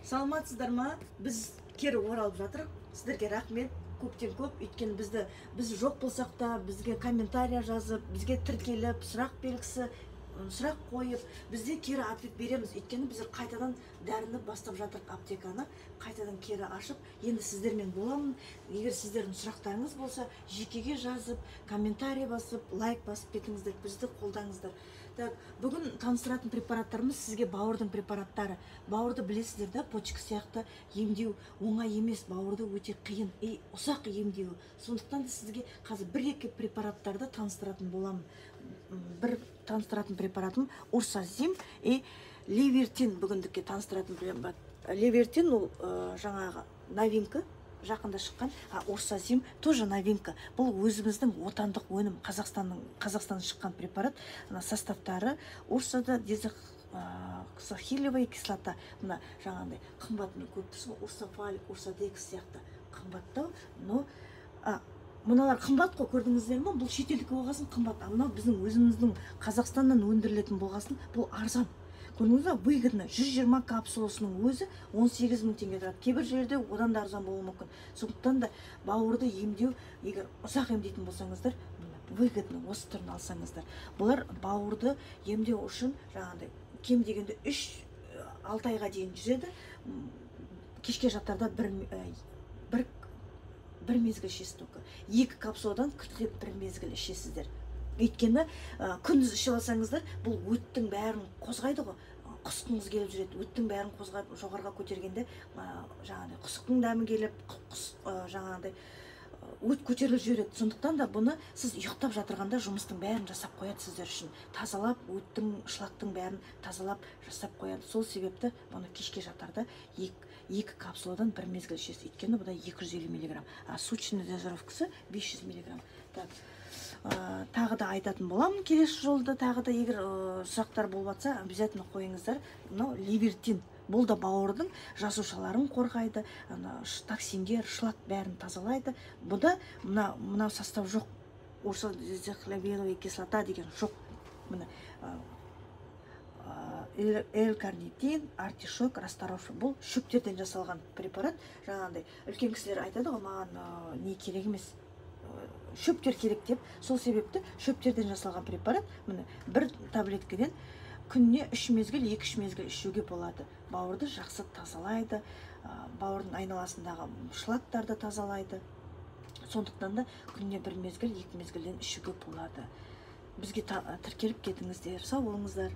Саламатсыздар ма? Біз кері оралып жатырық. Сіздерге рахмет. Көптен көп. Өйткені біз жоқ болсақ та, бізге комментария жазып, бізге тіркеліп, сұрақ белгісі сұрақ қойып, бізде кері ответ береміз. Өйткені біз қайтадан дәріні бастап жатырық, аптеканы қайтадан кері ашып, енді сіздермен боламын. Егер сіздердің сұрақтарыңыз болса, жекеге жазып, комментарий басып, лайк басып кетіңіздер, бізді қолдаңыздар. Так, бүгін таныстыратын препараттарымыз сізге бауырдың препараттары. Бауырды білесіздер да, почка сияқты емдеу оңай емес, бауырды өте қиын, ұсақ емдеу. Сондықтан да сізге қазір бір-екі препараттарды таныстыратын боламын. Бір таныстыратын препаратым Урсазим и Левертин. Бүгіндікке таныстыратын препарат. Левертин ол жаңағы новинка, жақында шыққан, Урсазим тоже новинка. Бұл өзіміздің отандық өнім, Қазақстаннан шыққан препарат. Составтары урсада дезоксахилевая кислота. Мына жаңағындай қымбат, көріп тұрсыз ғой, урсофалик, урсодекс сияқты қымбаттау, но мыналар қымбат қой, көрдіңіздер ме? Бұл шетелдік болғасын қымбат, мынау біздің өзіміздің Қазақстаннан өндірілетін болғасын бұл арзан. Көрдіңіз бе? Выгодно. 120 капсуласының өзі 18 000 теңге тұрады. Кейбір жерде одан да арзан болуы мүмкін. Сондықтан да бауырды емдеу, егер ұсақ емдейтін болсаңыздар, выгодно осы түрін алсаңыздар. Бұлар бауырды емдеу үшін жаңағыдай кем дегенде 3-6 айға дейін жүреді. Кешке жатарда бір мезгіл ішесіз только. 2 капсуладан күтіліп бір мезгіл ішесіздер. Өйткені күндіз ішіп алсаңыздар, бұл өттің бәрін қозғайды ғой, құсқыңыз келіп жүреді. Өттің бәрін қозғап жоғарға көтергенде жаңағыдай құсықтың дәмі келіп, жаңағыдай өт көтеріліп жүреді. Сондықтан да бұны сіз ұйықтап жатырғанда жұмыстың бәрін жасап қояды сіздер үшін. Тазалап, өттің, шлактың бәрін тазалап жасап қояды. Сол себепті бұны кешке жатарда 2 капсуладан бір мезгіл ішесіз. Өйткені бұда 250 мг. Суточный дозировкасы 500 мг. Тағы да айтатын боламын, келесі жолда тағы да егер сұрақтар болып жатса, обязательно қойыңыздар. Мынау Левертин. Бұл да бауырдың жасушаларын қорғайды, токсиндер, шлак бәрін тазалайды. Бұда мынау состав жоқ. Урсодексахилевая кислота деген жоқ. Мына L-карнитин, артишок, расторовшы. Бұл шөптерден жасалған препарат. Жаңағындай үлкен кісілер айтады ғой, маған не керек емес, шөптер керек деп. Сол себепті шөптерден жасалған препарат. Міне бір таблеткеден күніне 3 мезгіл, 2-3 мезгіл ішуге болады. Бауырды жақсы тазалайды, бауырдың айналасындағы шлактарды тазалайды. Сондықтан да күніне 1 мезгіл, 2 мезгілден ішуге болады. Бізге тіркеліп кетіңіздер. Сау болыңыздар.